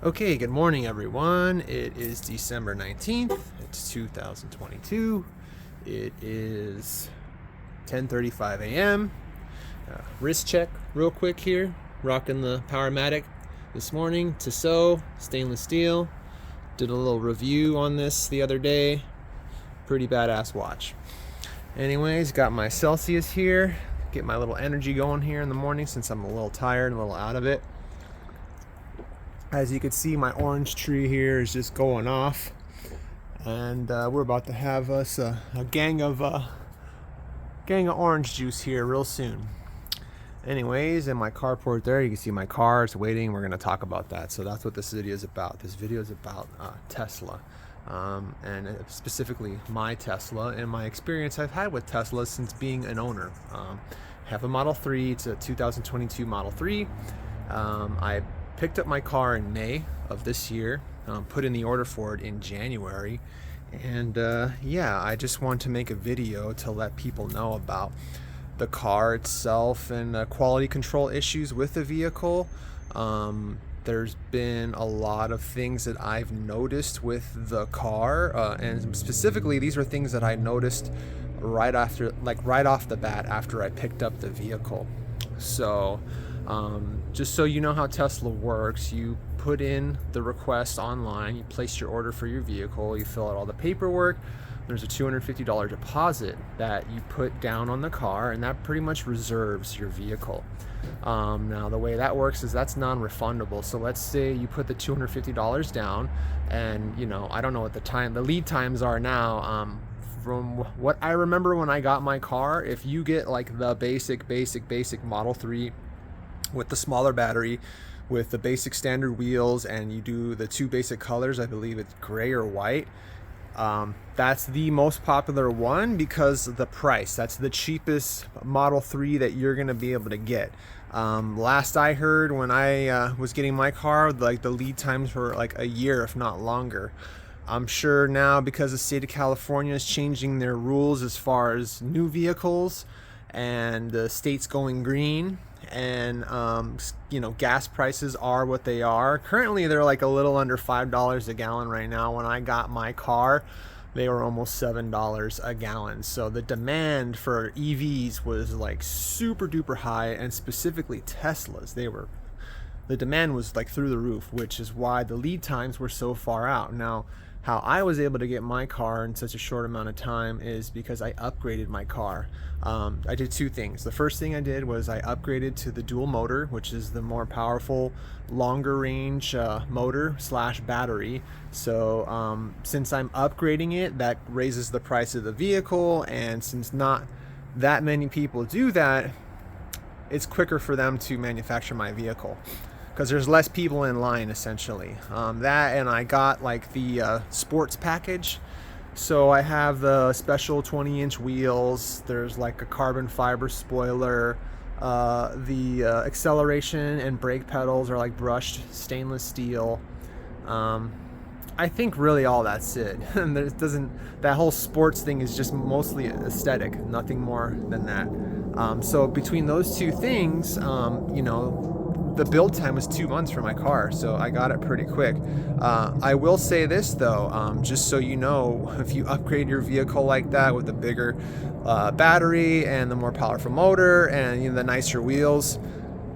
Okay, good morning everyone. It is December 19th. It's 2022. It is 10:35 a.m. Wrist check real quick here. Rocking the Powermatic this morning. Tissot, stainless steel. Did a little review on this the other day. Pretty badass watch. Anyways, got my Celsius here. Get my little energy going here in the morning since I'm a little tired, a little out of it. As you can see, my orange tree here is just going off, and we're about to have us a gang of orange juice here real soon. Anyways, in my carport there, you can see my car is waiting. We're going to talk about that. So that's what this video is about. This video is about Tesla, and specifically my Tesla and my experience I've had with Tesla since being an owner. I have a Model 3. It's a 2022 Model 3. I picked up my car in May of this year, put in the order for it in January, and yeah, I just want to make a video to let people know about the car itself and quality control issues with the vehicle. There's been a lot of things that I've noticed with the car, and specifically these are things that I noticed right off the bat after I picked up the vehicle. So just so you know how Tesla works, you put in the request online, you place your order for your vehicle, you fill out all the paperwork. There's a $250 deposit that you put down on the car, and that pretty much reserves your vehicle. Now the way that works is that's non-refundable. So let's say you put the $250 down, and I don't know what the lead times are now. From what I remember when I got my car, if you get like the basic Model 3 with the smaller battery, with the basic standard wheels, and you do the two basic colors, I believe it's gray or white, that's the most popular one because of the price. That's the cheapest Model 3 that you're going to be able to get. Last I heard, when I was getting my car, like the lead times were like a year, if not longer. I'm sure now, because the state of California is changing their rules as far as new vehicles, and the state's going green, and gas prices are what they are. Currently they're like a little under $5 a gallon right now. When I got my car, they were almost $7 a gallon. So the demand for EVs was like super duper high, and specifically Teslas, the demand was like through the roof, which is why the lead times were so far out. Now, how I was able to get my car in such a short amount of time is because I upgraded my car. I did two things. The first thing I did was I upgraded to the dual motor, which is the more powerful, longer range motor / battery. So since I'm upgrading it, that raises the price of the vehicle, and since not that many people do that, it's quicker for them to manufacture my vehicle, because there's less people in line, essentially. That, and I got like the sports package. So I have the special 20-inch wheels. There's like a carbon fiber spoiler. The acceleration and brake pedals are like brushed stainless steel. I think really all that's it. And that whole sports thing is just mostly aesthetic, nothing more than that. So between those two things, the build time was 2 months for my car, so I got it pretty quick. I will say this though, just so you know, if you upgrade your vehicle like that with a bigger battery and the more powerful motor and the nicer wheels,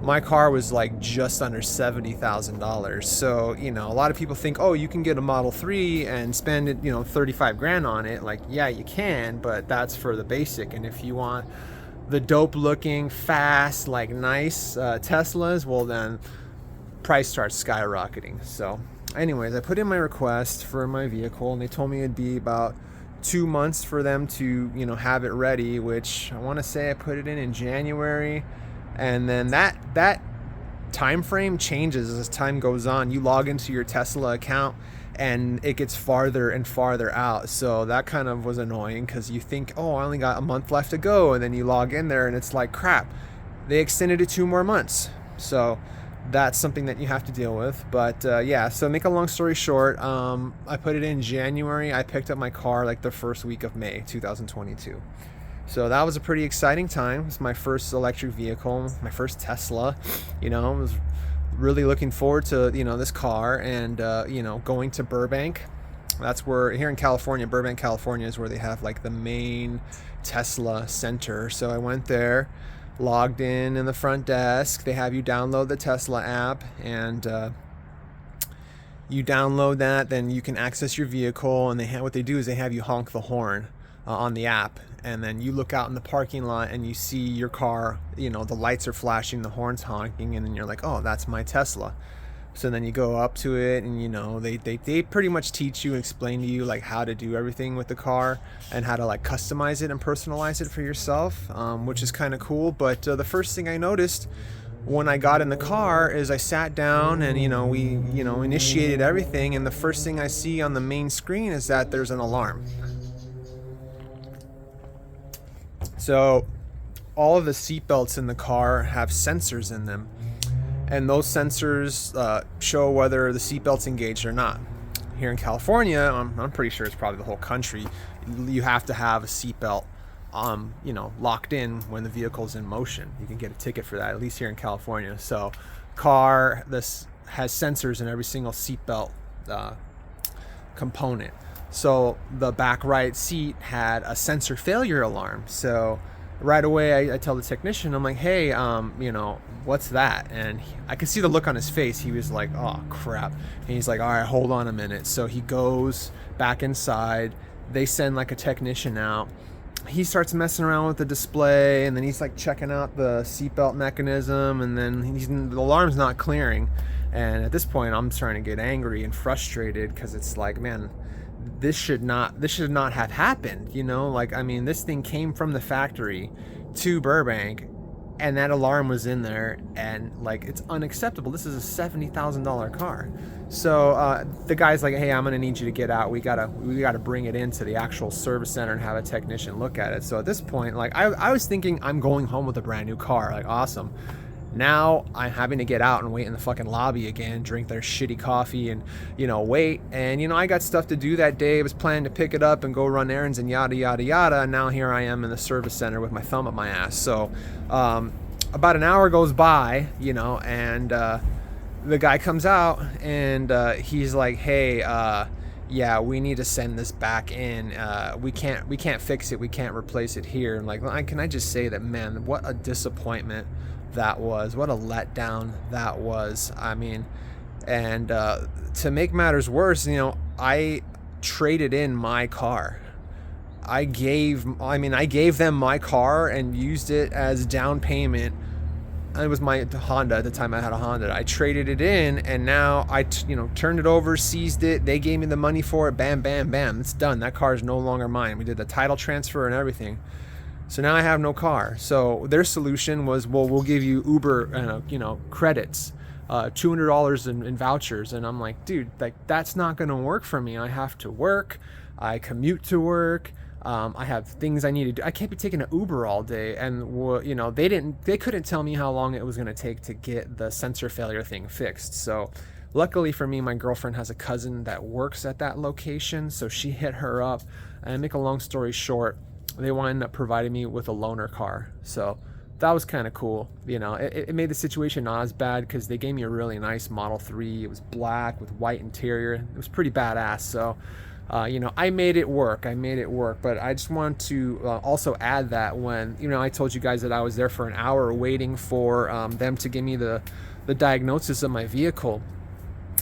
my car was like just under $70,000. So a lot of people think, oh, you can get a Model 3 and spend 35 grand on it. Like, yeah, you can, but that's for the basic. And if you want the dope looking, fast, like nice Teslas, well then price starts skyrocketing. So anyways, I put in my request for my vehicle, and they told me it'd be about 2 months for them to have it ready, which I want to say I put it in January. And then that time frame changes as time goes on. You log into your Tesla account and it gets farther and farther out. So that kind of was annoying, because you think, oh, I only got a month left to go, and then you log in there and it's like, crap, they extended it 2 more months. So that's something that you have to deal with. But yeah, so make a long story short, I put it in January. I picked up my car like the first week of May 2022. So that was a pretty exciting time. It was my first electric vehicle, my first Tesla. It was really looking forward to, this car, and going to Burbank. That's where, here in California, Burbank, California is where they have like the main Tesla center. So I went there, logged in the front desk. They have you download the Tesla app, and you download that, then you can access your vehicle, and what they do is they have you honk the horn on the app, and then you look out in the parking lot and you see your car, the lights are flashing, the horn's honking, and then you're like, oh, that's my Tesla. So then you go up to it, and they pretty much teach you and explain to you like how to do everything with the car, and how to like customize it and personalize it for yourself, which is kind of cool. But the first thing I noticed when I got in the car is I sat down, and we initiated everything, and the first thing I see on the main screen is that there's an alarm. So all of the seatbelts in the car have sensors in them, and those sensors show whether the seatbelt's engaged or not. Here in California, I'm pretty sure it's probably the whole country, you have to have a seatbelt locked in when the vehicle's in motion. You can get a ticket for that, at least here in California. So this has sensors in every single seatbelt component. So the back right seat had a sensor failure alarm. So right away I tell the technician, I'm like, hey, what's that? And I could see the look on his face. He was like, oh crap. And he's like, all right, hold on a minute. So he goes back inside. They send like a technician out. He starts messing around with the display, and then he's like checking out the seatbelt mechanism, and then the alarm's not clearing. And at this point I'm starting to get angry and frustrated, because it's like, man, this should not have happened. This thing came from the factory to Burbank, and that alarm was in there, and like, it's unacceptable. This is a $70,000 car. So the guy's like, hey, I'm gonna need you to get out. We gotta bring it into the actual service center and have a technician look at it. So at this point, like, I was thinking I'm going home with a brand new car, like, awesome. Now I'm having to get out and wait in the fucking lobby again, drink their shitty coffee, and wait. And I got stuff to do that day. I was planning to pick it up and go run errands and yada yada yada. And now here I am in the service center with my thumb up my ass. So about an hour goes by, and the guy comes out, and he's like, hey, yeah, we need to send this back in. We can't fix it. We can't replace it here. And like, can I just say that, man, what a disappointment that was. What a letdown that was. I mean, and to make matters worse, I traded in my car. I gave them my car and used it as down payment. It was my Honda at the time. I had a Honda. I traded it in, and now I turned it over, seized it. They gave me the money for it. Bam, bam, bam. It's done. That car is no longer mine. We did the title transfer and everything. So now I have no car. So their solution was, well, we'll give you Uber, credits, $200 in vouchers. And I'm like, dude, like, that's not going to work for me. I have to work. I commute to work. I have things I need to do. I can't be taking an Uber all day. And they couldn't tell me how long it was going to take to get the sensor failure thing fixed. So luckily for me, my girlfriend has a cousin that works at that location. So she hit her up, and make a long story short, they wound up providing me with a loaner car. So that was kind of cool. It made the situation not as bad, because they gave me a really nice Model 3. It was black with white interior. It was pretty badass. So I made it work. But I just want to also add that when I told you guys that I was there for an hour waiting for them to give me the diagnosis of my vehicle,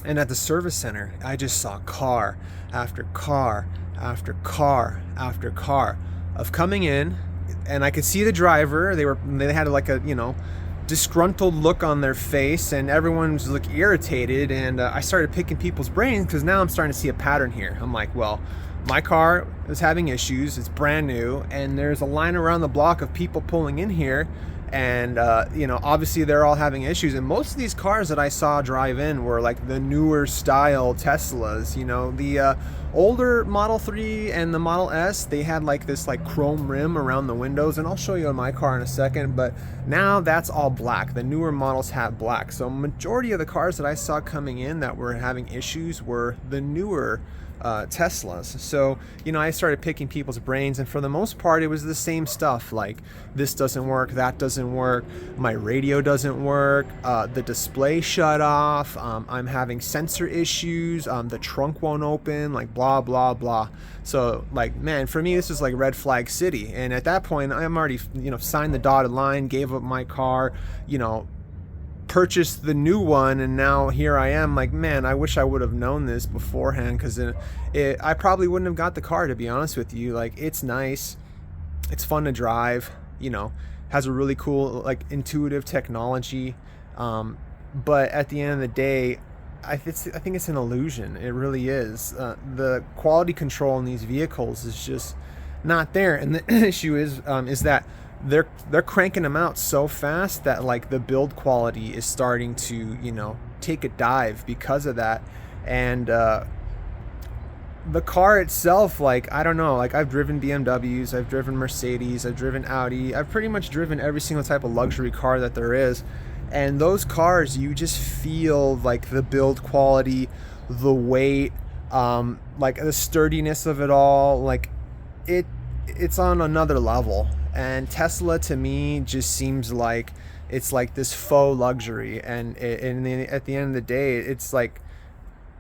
and at the service center I just saw car after car after car after car of coming in, and I could see the driver. They had like a disgruntled look on their face, and everyone was like irritated. And I started picking people's brains, because now I'm starting to see a pattern here. I'm like, well, my car is having issues. It's brand new, and there's a line around the block of people pulling in here, and obviously they're all having issues. And most of these cars that I saw drive in were like the newer style Teslas. The older Model 3 and the Model S, they had like this like chrome rim around the windows, and I'll show you in my car in a second. But now that's all black. The newer models have black. So majority of the cars that I saw coming in that were having issues were the newer Teslas. So, you know, I started picking people's brains, and for the most part, it was the same stuff. Like, this doesn't work, that doesn't work, my radio doesn't work, the display shut off, I'm having sensor issues, the trunk won't open, like blah, blah, blah. So, like, man, for me, this is like red flag city. And at that point, I'm already, you know, signed the dotted line, gave up my car, you know, purchased the new one, and now here I am. Like, man, I wish I would have known this beforehand, because I probably wouldn't have got the car, to be honest with you. Like, it's nice, it's fun to drive, you know, has a really cool, like, intuitive technology, but at the end of the day, I think it's an illusion. It really is. The quality control in these vehicles is just not there, and the issue is that they're cranking them out so fast that, like, the build quality is starting to, you know, take a dive because of that. And the car itself, like, I don't know, like, I've driven BMWs, I've driven Mercedes, I've driven Audi, I've pretty much driven every single type of luxury car that there is, and those cars, you just feel like the build quality, the weight, like the sturdiness of it all, like it's on another level. And Tesla, to me, just seems like it's like this faux luxury, and at the end of the day, it's like,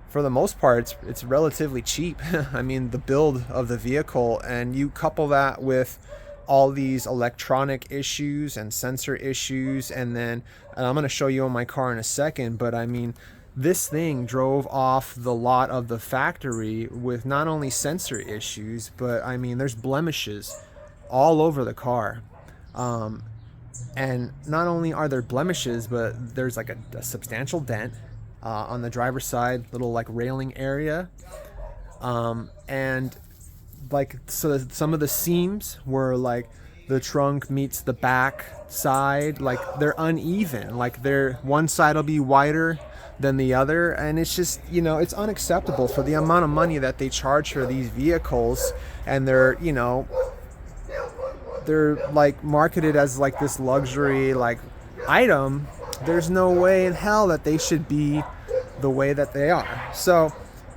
for the most part, it's relatively cheap. I mean, the build of the vehicle, and you couple that with all these electronic issues and sensor issues, and I'm going to show you on my car in a second, but I mean, this thing drove off the lot of the factory with not only sensor issues, but I mean, there's blemishes all over the car, and not only are there blemishes, but there's like a substantial dent on the driver's side, little like railing area, and like, so some of the seams were like the trunk meets the back side, like they're uneven, like one side will be wider than the other, and it's just, you know, it's unacceptable for the amount of money that they charge for these vehicles, and they're like marketed as like this luxury like item. There's no way in hell that they should be the way that they are. So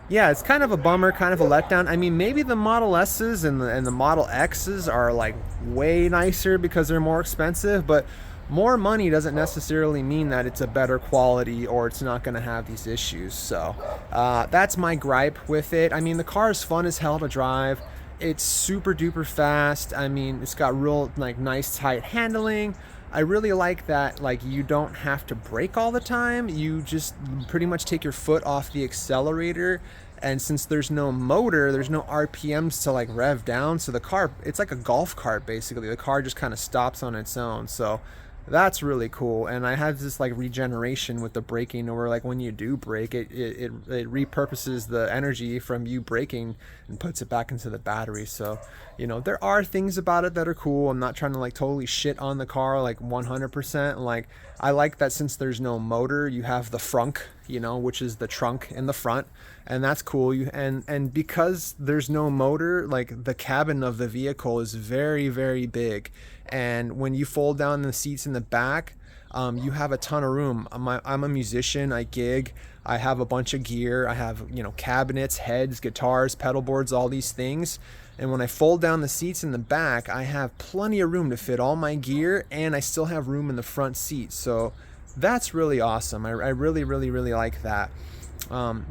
yeah, it's kind of a bummer, kind of a letdown. I mean, maybe the Model S's and the Model X's are like way nicer because they're more expensive, but more money doesn't necessarily mean that it's a better quality or it's not going to have these issues. So that's my gripe with it. I mean, the car is fun as hell to drive. It's super duper fast. I mean, it's got real like nice tight handling. I really like that, like, you don't have to brake all the time. You just pretty much take your foot off the accelerator, and since there's no motor, there's no RPMs to like rev down, so the car, it's like a golf cart basically. The car just kind of stops on its own. So that's really cool. And I have this like regeneration with the braking, where like when you do brake, it repurposes the energy from you braking and puts it back into the battery. So, you know, there are things about it that are cool. I'm not trying to like totally shit on the car like 100%. Like, I like that since there's no motor, you have the frunk, you know, which is the trunk in the front, and that's cool. And because there's no motor, like, the cabin of the vehicle is very, very big, and when you fold down the seats in the back, you have a ton of room. I'm a musician, I gig, I have a bunch of gear, I have, you know, cabinets, heads, guitars, pedal boards, all these things. And when I fold down the seats in the back, I have plenty of room to fit all my gear, and I still have room in the front seat. So that's really awesome. I really, really, really like that.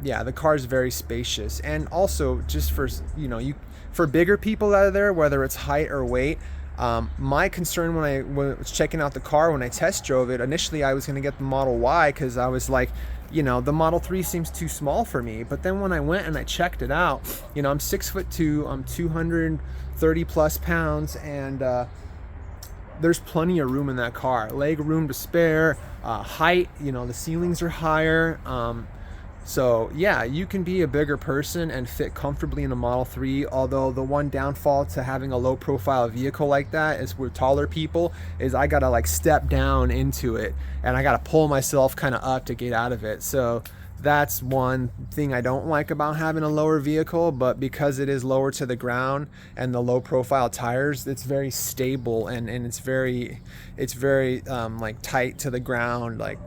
Yeah, the car is very spacious. And also, just for, you know, for bigger people out there, whether it's height or weight, my concern when I was checking out the car, when I test drove it, initially I was going to get the Model Y because I was like, you know, the Model 3 seems too small for me. But then when I went and I checked it out, you know, I'm 6'2", I'm 230 plus pounds, and there's plenty of room in that car. Leg room to spare, height, you know, the ceilings are higher. So yeah, you can be a bigger person and fit comfortably in a Model 3, although the one downfall to having a low profile vehicle like that is with taller people is I gotta like step down into it, and I gotta pull myself kind of up to get out of it. So that's one thing I don't like about having a lower vehicle, but because it is lower to the ground and the low profile tires, it's very stable, and it's very like tight to the ground. Like,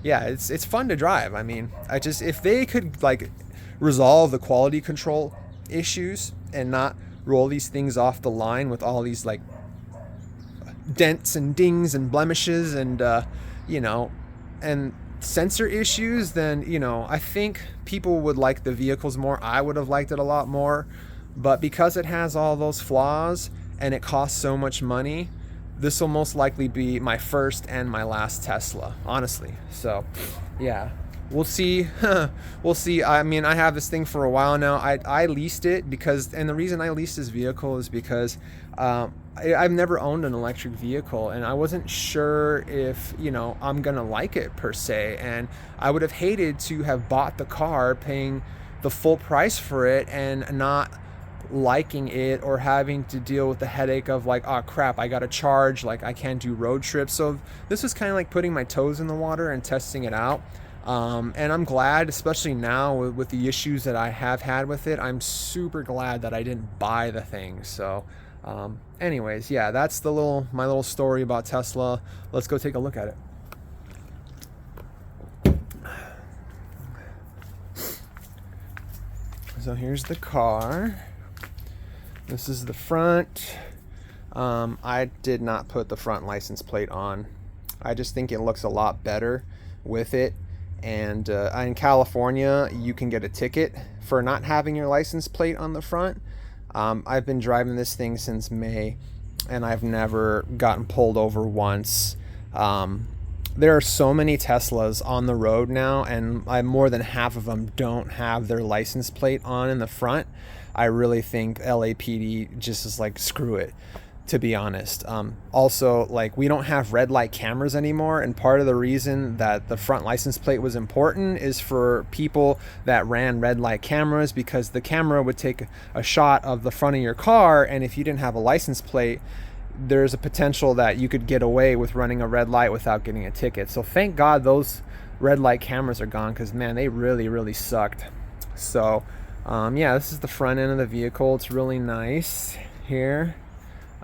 yeah, it's fun to drive. I mean, if they could like resolve the quality control issues and not roll these things off the line with all these like dents and dings and blemishes and you know, and sensor issues, then, you know, I think people would like the vehicles more. I would have liked it a lot more, but because it has all those flaws and it costs so much money, this will most likely be my first and my last Tesla, honestly. So yeah, we'll see. We'll see. I mean, I have this thing for a while now. I leased it because, and the reason I leased this vehicle is because I've never owned an electric vehicle, and I wasn't sure if, you know, I'm gonna like it per se. And I would have hated to have bought the car, paying the full price for it, and not liking it, or having to deal with the headache of like, oh crap, I gotta charge, like I can't do road trips. So this was kind of like putting my toes in the water and testing it out. And I'm glad, especially now with the issues that I have had with it, I'm super glad that I didn't buy the thing. So anyways, yeah, that's my little story about Tesla. Let's go take a look at it. So here's the car. This is the front. I did not put the front license plate on. I just think it looks a lot better with it. And in California, you can get a ticket for not having your license plate on the front. I've been driving this thing since May, and I've never gotten pulled over once. There are so many Teslas on the road now, and more than half of them don't have their license plate on in the front. I really think LAPD just is like, screw it, to be honest. Also, like, we don't have red light cameras anymore, and part of the reason that the front license plate was important is for people that ran red light cameras, because the camera would take a shot of the front of your car, and if you didn't have a license plate, there's a potential that you could get away with running a red light without getting a ticket. So thank God those red light cameras are gone, because man, they really sucked. So yeah, this is the front end of the vehicle. It's really nice here.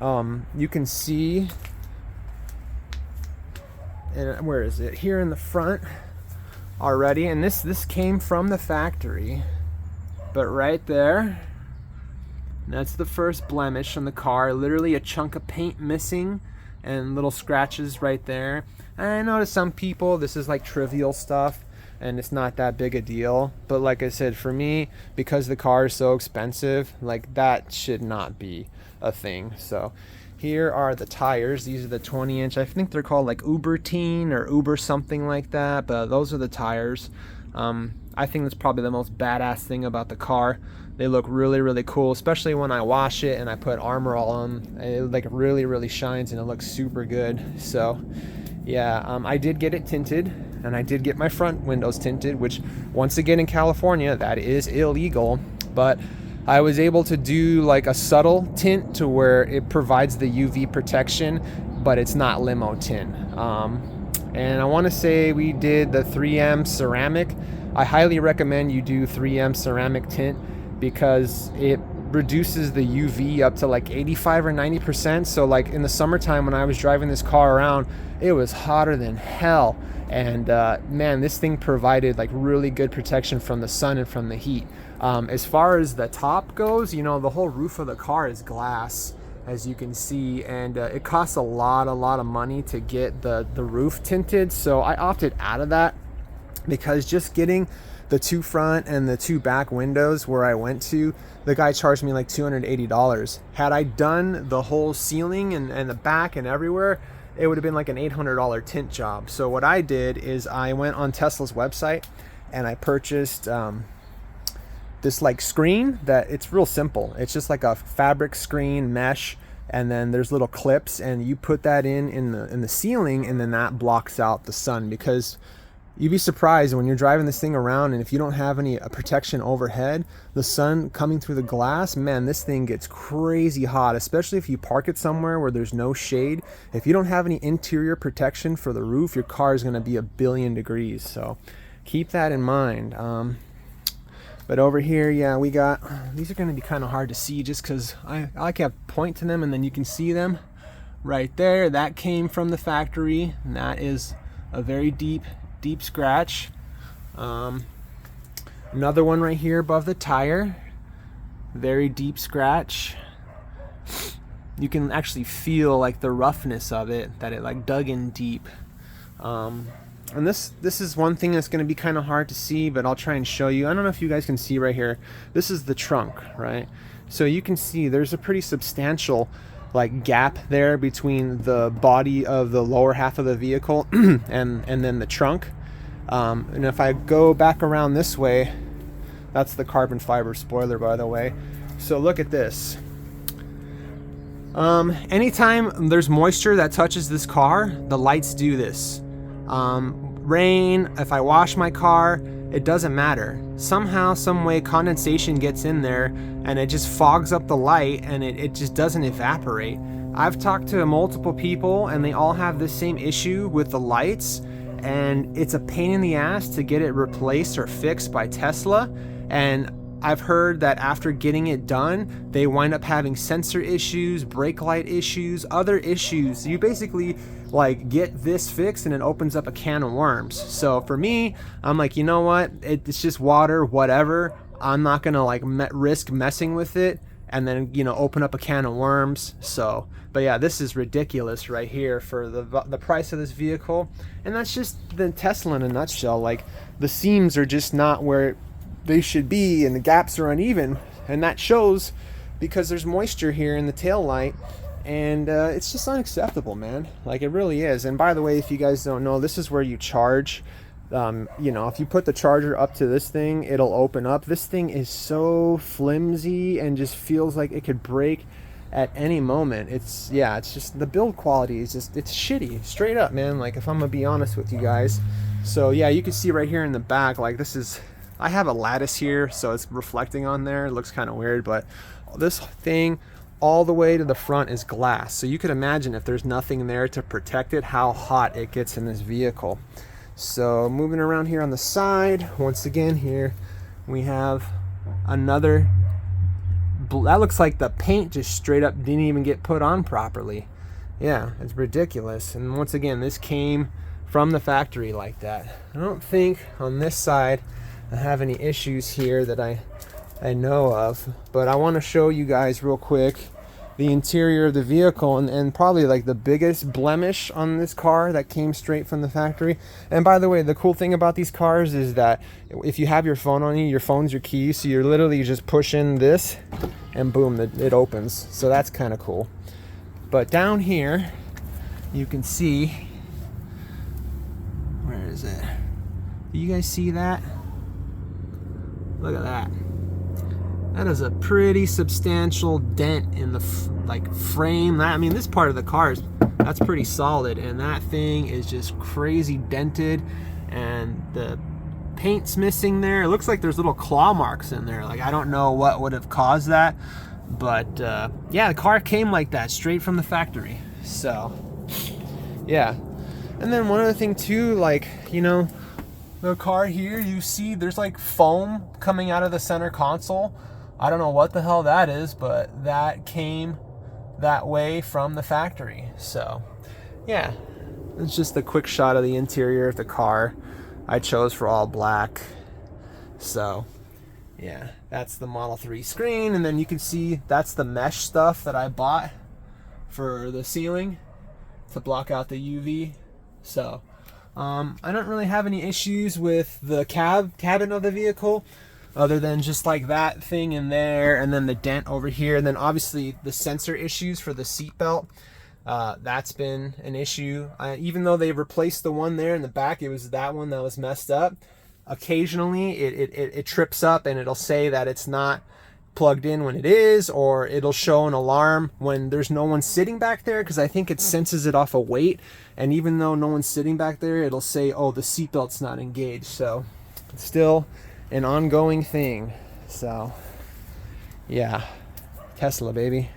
You can see, and where is it? Here in the front already, and this came from the factory, but right there, that's the first blemish on the car. Literally a chunk of paint missing and little scratches right there. And I know to some people this is like trivial stuff and it's not that big a deal, but like I said, for me, because the car is so expensive, like that should not be a thing. So here are the tires. These are the 20-inch. I think they're called like Uber Teen or Uber something like that, but those are the tires. I think that's probably the most badass thing about the car. They look really cool, especially when I wash it and I put Armor All on. It like really shines and it looks super good. So yeah, I did get it tinted, and I did get my front windows tinted, which once again in California, that is illegal, but I was able to do like a subtle tint to where it provides the UV protection, but it's not limo tint. And I want to say we did the 3M ceramic. I highly recommend you do 3M ceramic tint because it reduces the UV up to like 85 or 90%. So like in the summertime when I was driving this car around, it was hotter than hell. And man, this thing provided like really good protection from the sun and from the heat. As far as the top goes, you know, the whole roof of the car is glass, as you can see, and it costs a lot of money to get the roof tinted. So I opted out of that because just getting the two front and the two back windows where I went to, the guy charged me like $280. Had I done the whole ceiling and the back and everywhere, it would have been like an $800 tint job. So what I did is I went on Tesla's website and I purchased this like screen that it's real simple. It's just like a fabric screen mesh, and then there's little clips, and you put that in the ceiling, and then that blocks out the sun. Because you'd be surprised when you're driving this thing around, and if you don't have any protection overhead, the sun coming through the glass, man, this thing gets crazy hot, especially if you park it somewhere where there's no shade. If you don't have any interior protection for the roof, your car is going to be 1,000,000,000 degrees. So keep that in mind. But over here, yeah, we got, these are going to be kind of hard to see just because I like to point to them and then you can see them right there. That came from the factory, and that is a very deep scratch. Another one right here above the tire. Very deep scratch. You can actually feel like the roughness of it, that it like dug in deep. And this is one thing that's going to be kind of hard to see, but I'll try and show you. I don't know if you guys can see right here. This is the trunk, right? So you can see there's a pretty substantial like gap there between the body of the lower half of the vehicle and then the trunk. And if I go back around this way, that's the carbon fiber spoiler, by the way. So look at this. Anytime there's moisture that touches this car, the lights do this. Rain, if I wash my car, it doesn't matter. Somehow, some way, condensation gets in there and it just fogs up the light and it just doesn't evaporate. I've talked to multiple people and they all have the same issue with the lights, and it's a pain in the ass to get it replaced or fixed by Tesla. And I've heard that after getting it done, they wind up having sensor issues, brake light issues, other issues. You basically like get this fixed and it opens up a can of worms. So for me, I'm like, you know what? It's just water, whatever. I'm not gonna like risk messing with it and then, you know, open up a can of worms. So, but yeah, this is ridiculous right here for the price of this vehicle. And that's just the Tesla in a nutshell. Like the seams are just not where they should be and the gaps are uneven, and that shows because there's moisture here in the tail light, and it's just unacceptable, man. Like it really is. And by the way, if you guys don't know, this is where you charge. You know, if you put the charger up to this thing, it'll open up. This thing is so flimsy and just feels like it could break at any moment. It's just the build quality is just, it's shitty, straight up, man. Like if I'm gonna be honest with you guys. So yeah, you can see right here in the back, like this is, I have a lattice here, so it's reflecting on there. It looks kind of weird, but this thing all the way to the front is glass. So you could imagine if there's nothing there to protect it, how hot it gets in this vehicle. So moving around here on the side, once again here, we have another, that looks like the paint just straight up didn't even get put on properly. Yeah, it's ridiculous. And once again, this came from the factory like that. I don't think on this side I have any issues here that I know of, but I want to show you guys real quick the interior of the vehicle, and probably like the biggest blemish on this car that came straight from the factory. And by the way, the cool thing about these cars is that if you have your phone on you, your phone's your key, so you're literally just pushing this and boom, it opens. So that's kind of cool. But down here you can see, where is it? Do you guys see that? Look at that. That is a pretty substantial dent in the frame. I mean, this part of the car that's pretty solid, and that thing is just crazy dented, and the paint's missing there. It looks like there's little claw marks in there. Like I don't know what would have caused that, but yeah, the car came like that straight from the factory. So yeah. And then one other thing too, like, you know, the car here, you see there's like foam coming out of the center console. I don't know what the hell that is, but that came that way from the factory. So yeah, it's just a quick shot of the interior of the car. I chose for all black. So yeah, that's the Model 3 screen. And then you can see that's the mesh stuff that I bought for the ceiling to block out the UV. So I don't really have any issues with the cabin of the vehicle, other than just like that thing in there, and then the dent over here, and then obviously the sensor issues for the seat belt. That's been an issue. Even though they replaced the one there in the back, it was that one that was messed up. Occasionally it trips up and it'll say that it's not plugged in when it is, or it'll show an alarm when there's no one sitting back there, because I think it senses it off a weight, and even though no one's sitting back there, it'll say, oh, the seatbelt's not engaged. So it's still an ongoing thing. So yeah, Tesla, baby.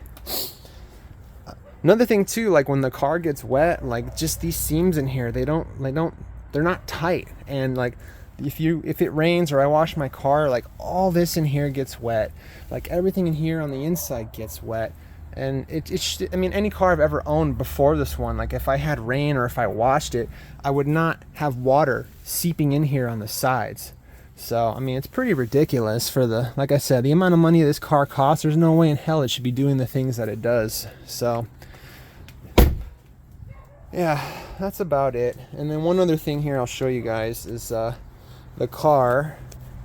Another thing too, like when the car gets wet, like just these seams in here, they're not tight, and like if it rains or I wash my car, like all this in here gets wet, like everything in here on the inside gets wet. And I mean, any car I've ever owned before this one, like if I had rain or if I washed it, I would not have water seeping in here on the sides. So, I mean, it's pretty ridiculous for the, like I said, the amount of money this car costs. There's no way in hell it should be doing the things that it does. So, yeah, that's about it. And then one other thing here I'll show you guys is the car.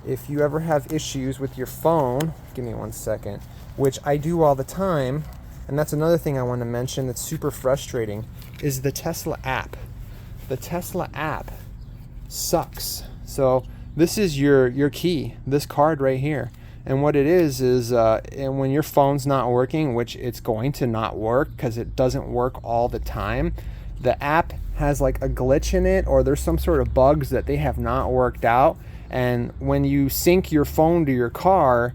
If you ever have issues with your phone, give me 1 second, which I do all the time, and that's another thing I want to mention that's super frustrating, is the Tesla app. The Tesla app sucks. So this is your key, this card right here. And what it is and when your phone's not working, which it's going to not work because it doesn't work all the time, the app has like a glitch in it, or there's some sort of bugs that they have not worked out. And when you sync your phone to your car,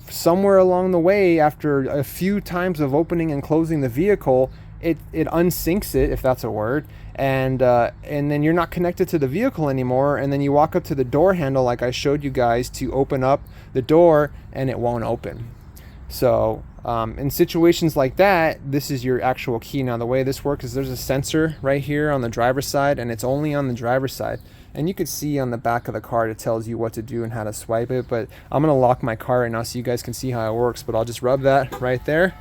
somewhere along the way, after a few times of opening and closing the vehicle, it unsyncs it, if that's a word, and then you're not connected to the vehicle anymore, and then you walk up to the door handle like I showed you guys to open up the door, and it won't open. So in situations like that, this is your actual key. Now the way this works is there's a sensor right here on the driver's side, and it's only on the driver's side. And you could see on the back of the card, it tells you what to do and how to swipe it. But I'm going to lock my car right now so you guys can see how it works. But I'll just rub that right there.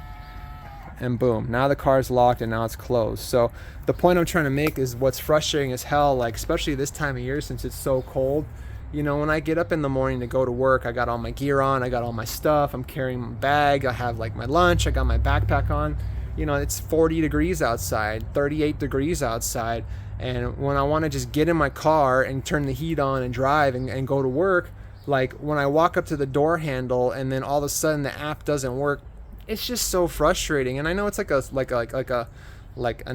And boom. Now the car is locked and now it's closed. So the point I'm trying to make is what's frustrating as hell, like especially this time of year since it's so cold. You know, when I get up in the morning to go to work, I got all my gear on. I got all my stuff. I'm carrying my bag. I have like my lunch. I got my backpack on. You know, it's 40 degrees outside, 38 degrees outside. And when I want to just get in my car and turn the heat on and drive and go to work, like when I walk up to the door handle and then all of a sudden the app doesn't work, it's just so frustrating. And I know it's like a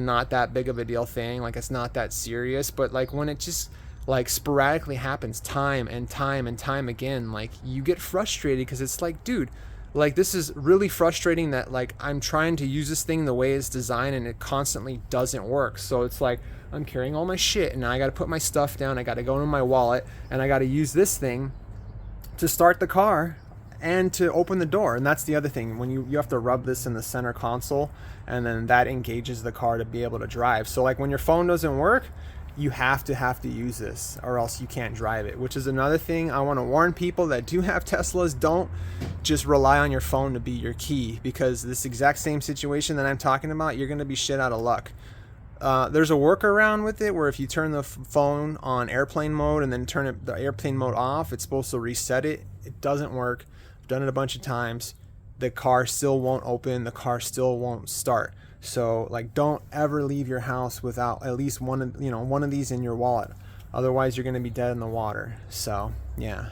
not that big of a deal thing, like it's not that serious, but like when it just like sporadically happens time and time and time again, like you get frustrated because it's like, dude, like this is really frustrating that like I'm trying to use this thing the way it's designed and it constantly doesn't work. So it's like I'm carrying all my shit and now I got to put my stuff down. I got to go into my wallet and I got to use this thing to start the car and to open the door. And that's the other thing, when you have to rub this in the center console, and then that engages the car to be able to drive. So like when your phone doesn't work, you have to use this or else you can't drive it, which is another thing I want to warn people that do have Teslas. Don't just rely on your phone to be your key, because this exact same situation that I'm talking about, you're going to be shit out of luck. There's a workaround with it where if you turn the phone on airplane mode and then turn the airplane mode off, it's supposed to reset it. It doesn't work. I've done it a bunch of times. The car still won't open. The car still won't start. So like, don't ever leave your house without at least one of these in your wallet. Otherwise, you're going to be dead in the water. So yeah,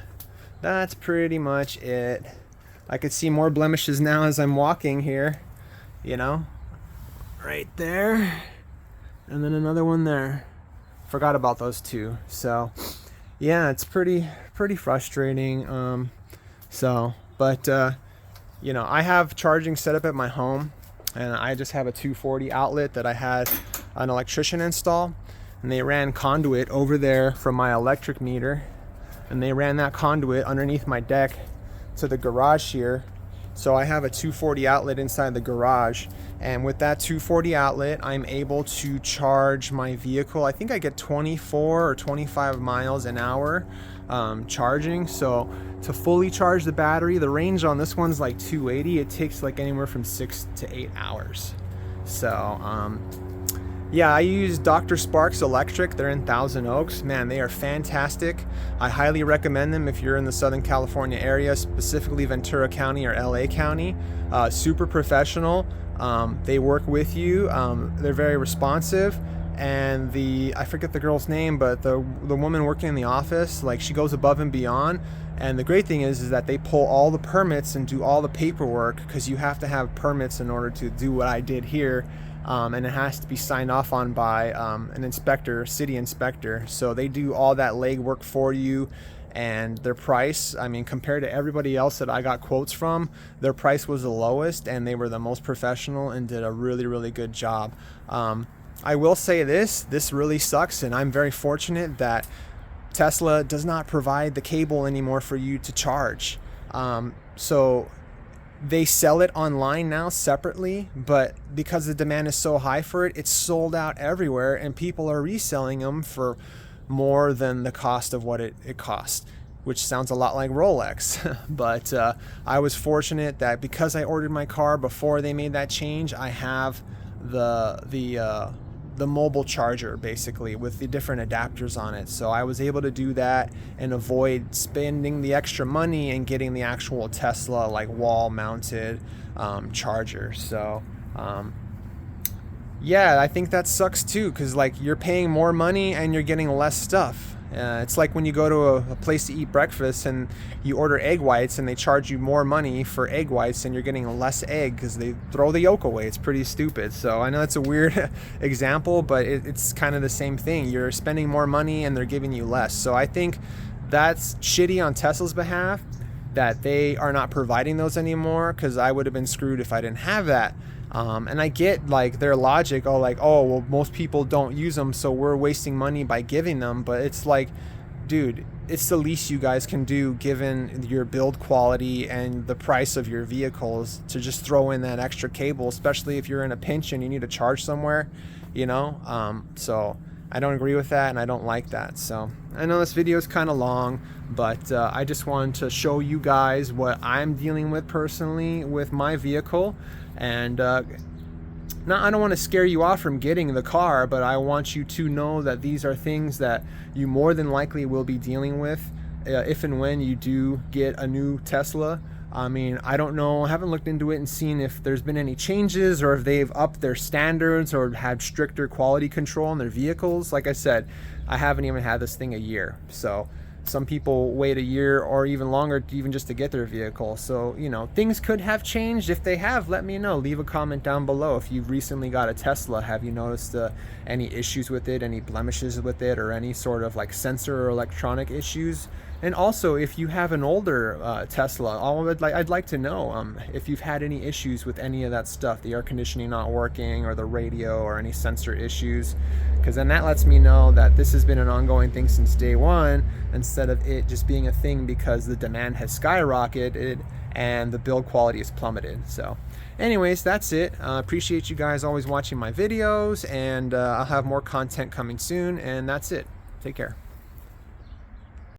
that's pretty much it. I could see more blemishes now as I'm walking here, you know, right there. And then another one there. Forgot about those two. So yeah, it's pretty frustrating. But I have charging set up at my home, and I just have a 240 outlet that I had an electrician install, and they ran conduit over there from my electric meter, and they ran that conduit underneath my deck to the garage here. So I have a 240 outlet inside the garage, and with that 240 outlet, I'm able to charge my vehicle. I think I get 24 or 25 miles an hour charging. So to fully charge the battery, the range on this one's like 280. It takes like anywhere from 6 to 8 hours. So yeah, I use Dr. Sparks Electric. They're in Thousand Oaks. Man, they are fantastic. I highly recommend them if you're in the Southern California area, specifically Ventura County or LA County. Super professional. They work with you. They're very responsive. And I forget the girl's name, but the woman working in the office, like, she goes above and beyond. And the great thing is that they pull all the permits and do all the paperwork, because you have to have permits in order to do what I did here. And it has to be signed off on by an inspector, city inspector. So they do all that legwork for you. And their price, I mean, compared to everybody else that I got quotes from, their price was the lowest, and they were the most professional and did a really, really good job. I will say this really sucks, and I'm very fortunate that Tesla does not provide the cable anymore for you to charge. So they sell it online now separately, but because the demand is so high for it, it's sold out everywhere, and people are reselling them for more than the cost of what it cost, which sounds a lot like Rolex. But I was fortunate that because I ordered my car before they made that change, I have the mobile charger basically with the different adapters on it. So I was able to do that and avoid spending the extra money and getting the actual Tesla like wall mounted charger. So yeah, I think that sucks too, because like you're paying more money and you're getting less stuff. It's like when you go to a place to eat breakfast and you order egg whites and they charge you more money for egg whites and you're getting less egg because they throw the yolk away. It's pretty stupid. So I know that's a weird example, but it's kind of the same thing. You're spending more money and they're giving you less. So I think that's shitty on Tesla's behalf that they are not providing those anymore, because I would have been screwed if I didn't have that. And I get like their logic, oh well, most people don't use them, so we're wasting money by giving them. But it's like, dude, it's the least you guys can do given your build quality and the price of your vehicles to just throw in that extra cable, especially if you're in a pinch and you need to charge somewhere, you know. So I don't agree with that and I don't like that. So I know this video is kind of long, but I just wanted to show you guys what I'm dealing with personally with my vehicle. And now I don't want to scare you off from getting the car, but I want you to know that these are things that you more than likely will be dealing with if and when you do get a new Tesla. I mean, I don't know, I haven't looked into it and seen if there's been any changes or if they've upped their standards or had stricter quality control on their vehicles. Like I said, I haven't even had this thing a year. So some people wait a year or even longer even just to get their vehicle. So, you know, things could have changed. If they have, let me know. Leave a comment down below. If you've recently got a Tesla, have you noticed any issues with it, any blemishes with it, or any sort of like sensor or electronic issues? And also, if you have an older Tesla, I'd like to know if you've had any issues with any of that stuff, the air conditioning not working or the radio or any sensor issues, because then that lets me know that this has been an ongoing thing since day one, instead of it just being a thing because the demand has skyrocketed and the build quality is plummeted. So anyways, that's it. Appreciate you guys always watching my videos, and I'll have more content coming soon, and that's it. Take care.